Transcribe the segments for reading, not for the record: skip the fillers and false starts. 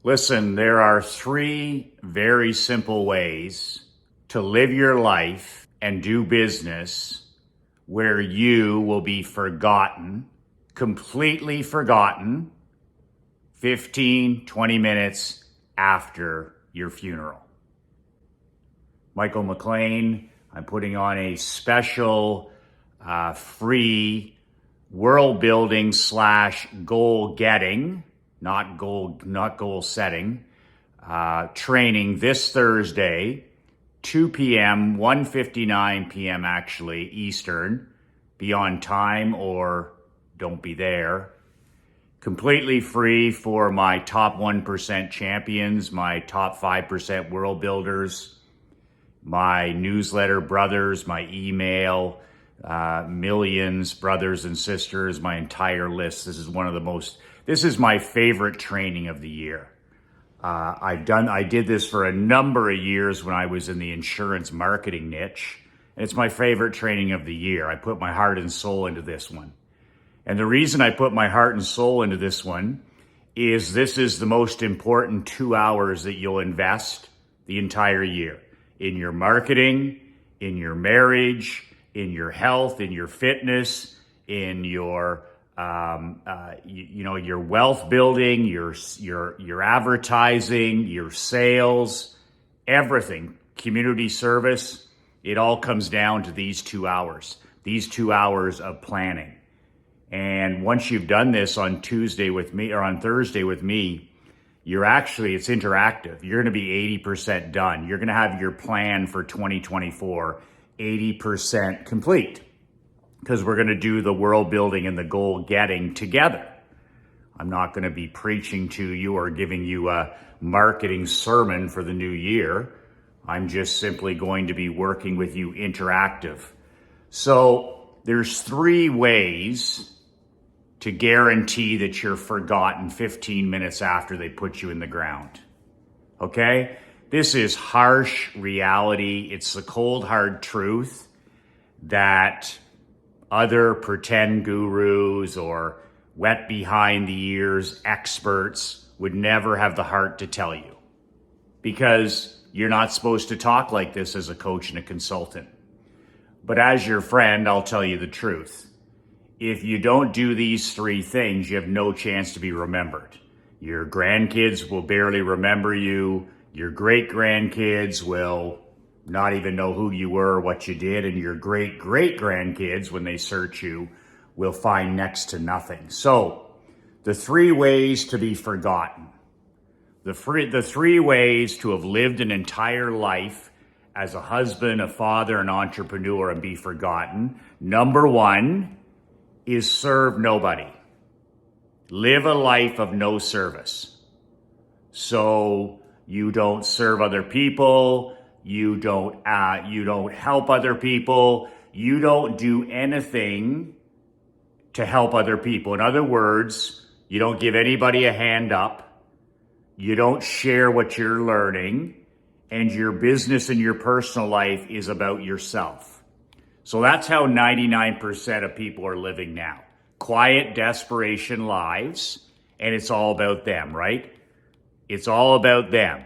Listen, there are three very simple ways to live your life and do business where you will be forgotten, completely forgotten, 15, 20 minutes after your funeral. Michael McLean, I'm putting on a special free world building / goal getting, not goal setting, training this Thursday, 2 p.m., 1:59 p.m. actually, Eastern. Be on time or don't be there. Completely free for my top 1% champions, my top 5% world builders, my newsletter brothers, my email, millions, brothers and sisters, my entire list. This is my favorite training of the year. I did this for a number of years when I was in the insurance marketing niche, and it's my favorite training of the year. I put my heart and soul into this one. And the reason I put my heart and soul into this one is this is the most important 2 hours that you'll invest the entire year in your marketing, in your marriage, in your health, in your fitness, in your your wealth building, your advertising, your sales, everything, community service. It all comes down to these 2 hours of planning. And once you've done this on Tuesday with me or on Thursday with me, it's interactive. You're going to be 80% done. You're going to have your plan for 2024 80% complete, because we're going to do the world building and the goal getting together. I'm not going to be preaching to you or giving you a marketing sermon for the new year. I'm just simply going to be working with you interactive. So there's 3 ways to guarantee that you're forgotten 15 minutes after they put you in the ground. Okay? This is harsh reality. It's the cold, hard truth that other pretend gurus or wet behind the ears experts would never have the heart to tell you, because you're not supposed to talk like this as a coach and a consultant. But as your friend, I'll tell you the truth. If you don't do these 3 things, you have no chance to be remembered. Your grandkids will barely remember you. Your great-grandkids will not even know who you were or what you did. And your great-great-grandkids, when they search you, will find next to nothing. So the 3 ways to be forgotten. The 3 ways to have lived an entire life as a husband, a father, an entrepreneur, and be forgotten. Number 1 is serve nobody. Live a life of no service. So you don't serve other people, you don't help other people, you don't do anything to help other people. In other words, you don't give anybody a hand up, you don't share what you're learning, and your business and your personal life is about yourself. So that's how 99% of people are living now. Quiet desperation lives, and it's all about them, right? It's all about them.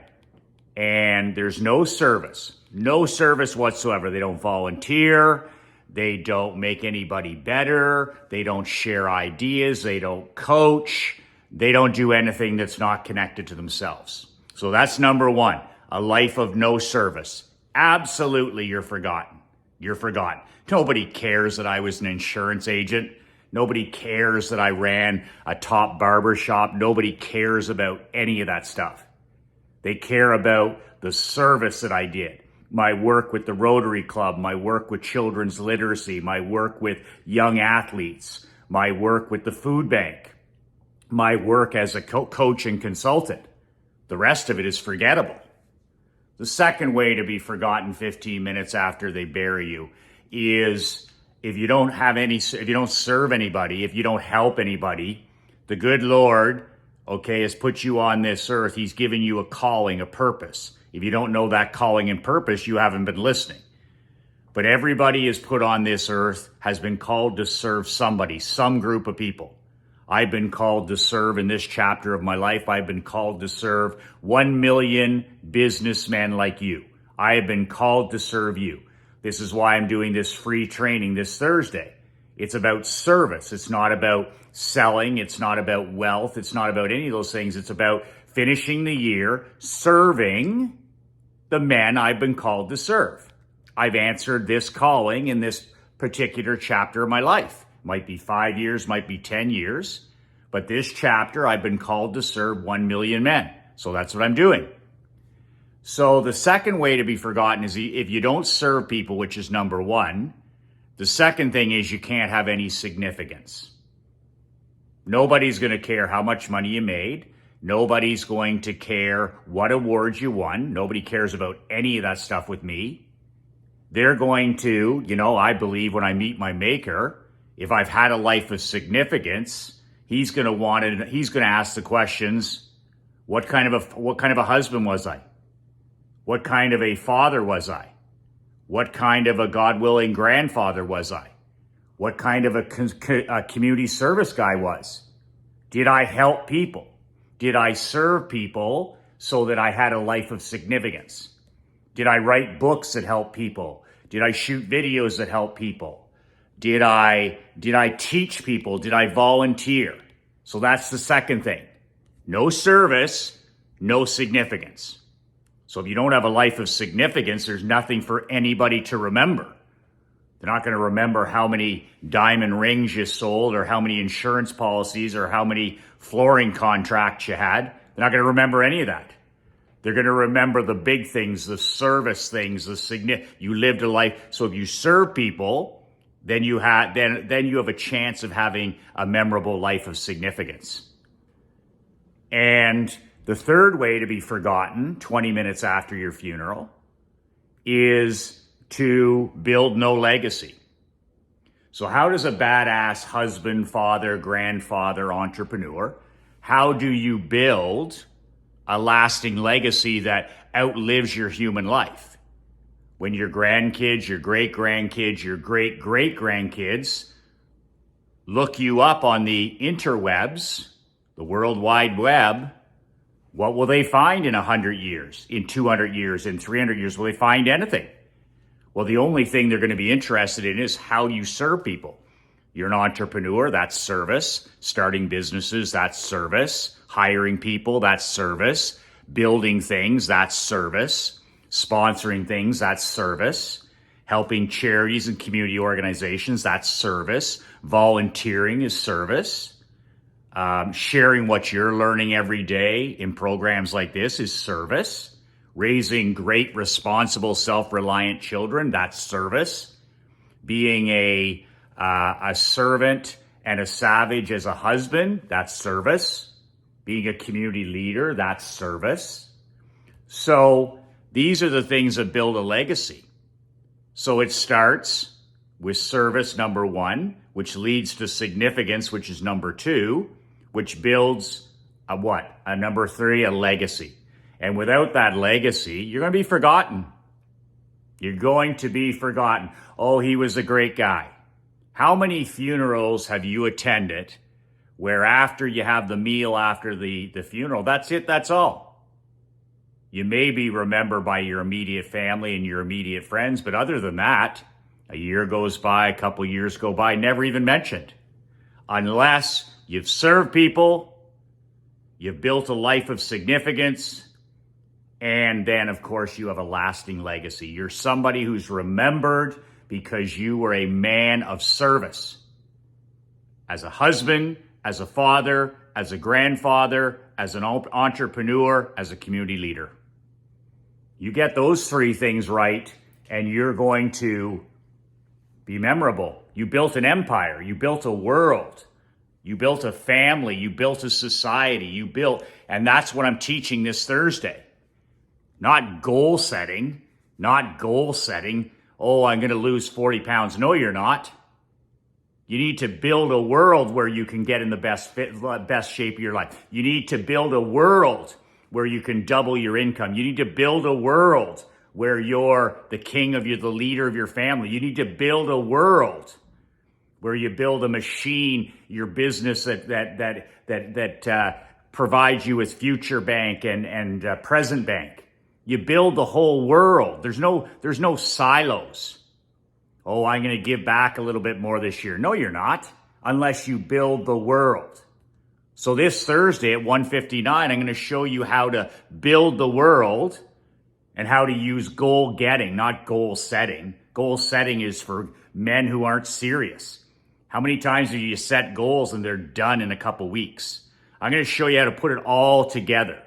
And there's no service whatsoever. They don't volunteer. They don't make anybody better. They don't share ideas. They don't coach. They don't do anything that's not connected to themselves. So that's number 1, a life of no service. Absolutely, you're forgotten. You're forgotten. Nobody cares that I was an insurance agent. Nobody cares that I ran a top barber shop. Nobody cares about any of that stuff. They care about the service that I did. My work with the Rotary Club, my work with children's literacy, my work with young athletes, my work with the food bank, my work as a coach and consultant. The rest of it is forgettable. The second way to be forgotten 15 minutes after they bury you is if you don't serve anybody, if you don't help anybody, the good Lord, has put you on this earth. He's given you a calling, a purpose. If you don't know that calling and purpose, you haven't been listening. But everybody is put on this earth, has been called to serve somebody, some group of people. I've been called to serve in this chapter of my life. I've been called to serve 1 million businessmen like you. I have been called to serve you. This is why I'm doing this free training this Thursday. It's about service. It's not about selling. It's not about wealth. It's not about any of those things. It's about finishing the year serving the men I've been called to serve. I've answered this calling in this particular chapter of my life. Might be 5 years, might be 10 years. But this chapter, I've been called to serve 1 million men. So that's what I'm doing. So the second way to be forgotten is if you don't serve people, which is number one. The second thing is you can't have any significance. Nobody's going to care how much money you made. Nobody's going to care what awards you won. Nobody cares about any of that stuff with me. They're going to, I believe when I meet my maker, if I've had a life of significance, he's going to ask the questions, what kind of a husband was I? What kind of a father was I? What kind of a God-willing grandfather was I? What kind of a community service guy was? Did I help people? Did I serve people so that I had a life of significance? Did I write books that help people? Did I shoot videos that help people? Did I teach people? Did I volunteer? So that's the second thing. No service, no significance. So if you don't have a life of significance, there's nothing for anybody to remember. They're not going to remember how many diamond rings you sold or how many insurance policies or how many flooring contracts you had. They're not going to remember any of that. They're going to remember the big things, the service things, you lived a life. So if you serve people, then you have a chance of having a memorable life of significance. And the third way to be forgotten 20 minutes after your funeral is to build no legacy. So how does a badass husband, father, grandfather, entrepreneur, how do you build a lasting legacy that outlives your human life? When your grandkids, your great-grandkids, your great-great-grandkids look you up on the interwebs, the World Wide Web, what will they find in 100 years, in 200 years, in 300 years? Will they find anything? Well, the only thing they're going to be interested in is how you serve people. You're an entrepreneur, that's service. Starting businesses, that's service. Hiring people, that's service. Building things, that's service. Sponsoring things, that's service. Helping charities and community organizations, that's service. Volunteering is service. Sharing what you're learning every day in programs like this is service. Raising great, responsible, self-reliant children, that's service. Being a servant and a savage as a husband, that's service. Being a community leader, that's service. So these are the things that build a legacy. So it starts with service, number one, which leads to significance, which is number two, which builds a number three, a legacy. And without that legacy, you're going to be forgotten. You're going to be forgotten. Oh, he was a great guy. How many funerals have you attended where after you have the meal after the funeral, that's it, that's all? You may be remembered by your immediate family and your immediate friends, but other than that, a year goes by, a couple years go by, never even mentioned. Unless you've served people, you've built a life of significance, and then, of course, you have a lasting legacy. You're somebody who's remembered because you were a man of service. As a husband, as a father, as a grandfather, as an entrepreneur, as a community leader. You get those three things right, and you're going to be memorable. You built an empire. You built a world. You built a family. You built a society. And that's what I'm teaching this Thursday. Not goal setting. Oh, I'm going to lose 40 pounds. No, you're not. You need to build a world where you can get in the best shape of your life. You need to build a world where you can double your income. You need to build a world where you're the leader of your family. You need to build a world where you build a machine, your business that provides you with future bank and present bank. You build the whole world. There's no silos. Oh, I'm going to give back a little bit more this year. No, you're not, unless you build the world. So this Thursday at 1:59, I'm going to show you how to build the world and how to use goal getting, not goal setting. Goal setting is for men who aren't serious. How many times do you set goals and they're done in a couple weeks? I'm going to show you how to put it all together.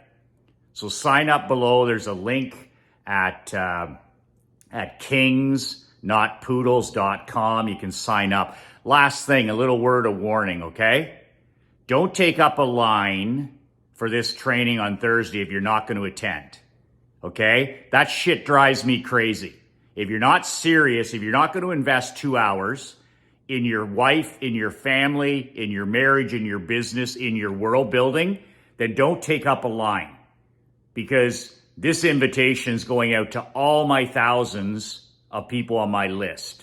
So sign up below. There's a link at kingsnotpoodles.com. You can sign up. Last thing, a little word of warning, okay? Don't take up a line for this training on Thursday if you're not going to attend, okay? That shit drives me crazy. If you're not serious, if you're not going to invest 2 hours in your wife, in your family, in your marriage, in your business, in your world building, then don't take up a line. Because this invitation is going out to all my thousands of people on my list.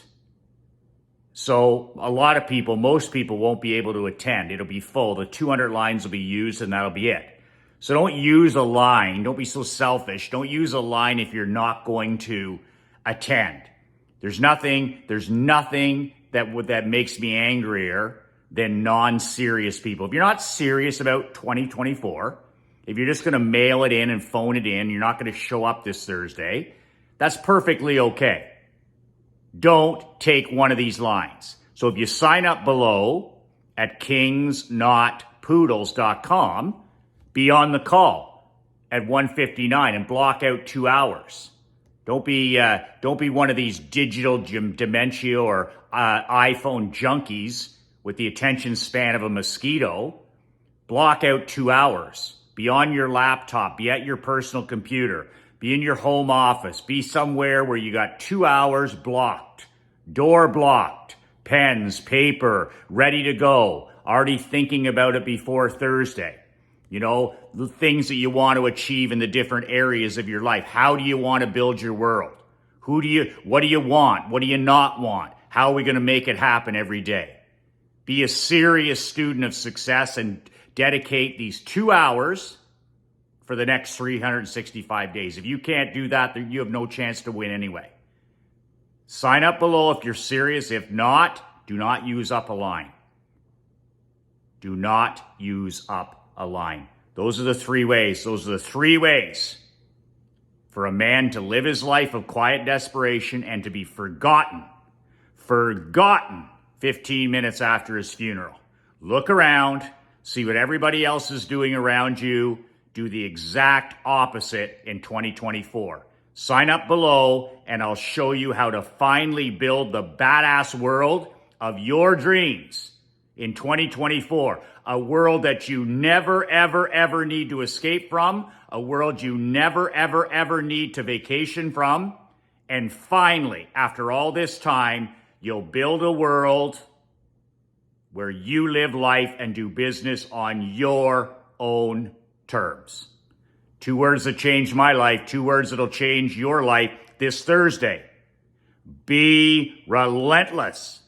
So a lot of people, most people won't be able to attend. It'll be full. The 200 lines will be used and that'll be it. So don't use a line. Don't be so selfish. Don't use a line if you're not going to attend. There's nothing that makes me angrier than non-serious people. If you're not serious about 2024, if you're just going to mail it in and phone it in, you're not going to show up this Thursday, that's perfectly okay. Don't take one of these lines. So if you sign up below at kingsnotpoodles.com, be on the call at 1:59 and block out 2 hours. Don't be one of these digital dementia or iPhone junkies with the attention span of a mosquito. Block out 2 hours. Be on your laptop. Be at your personal computer. Be in your home office. Be somewhere where you got 2 hours blocked. Door blocked. Pens, paper, ready to go. Already thinking about it before Thursday. You know, the things that you want to achieve in the different areas of your life. How do you want to build your world? What do you want? What do you not want? How are we going to make it happen every day? Be a serious student of success and dedicate these 2 hours for the next 365 days. If you can't do that, then you have no chance to win anyway. Sign up below if you're serious. If not, do not use up a line. Do not use up a line. Those are the 3 ways. Those are the 3 ways for a man to live his life of quiet desperation and to be forgotten 15 minutes after his funeral. Look around, see what everybody else is doing around you. Do the exact opposite in 2024. Sign up below and I'll show you how to finally build the badass world of your dreams in 2024. A world that you never, ever, ever need to escape from. A world you never, ever, ever need to vacation from. And finally, after all this time, you'll build a world where you live life and do business on your own terms. 2 words that changed my life, 2 words that'll change your life this Thursday. Be relentless.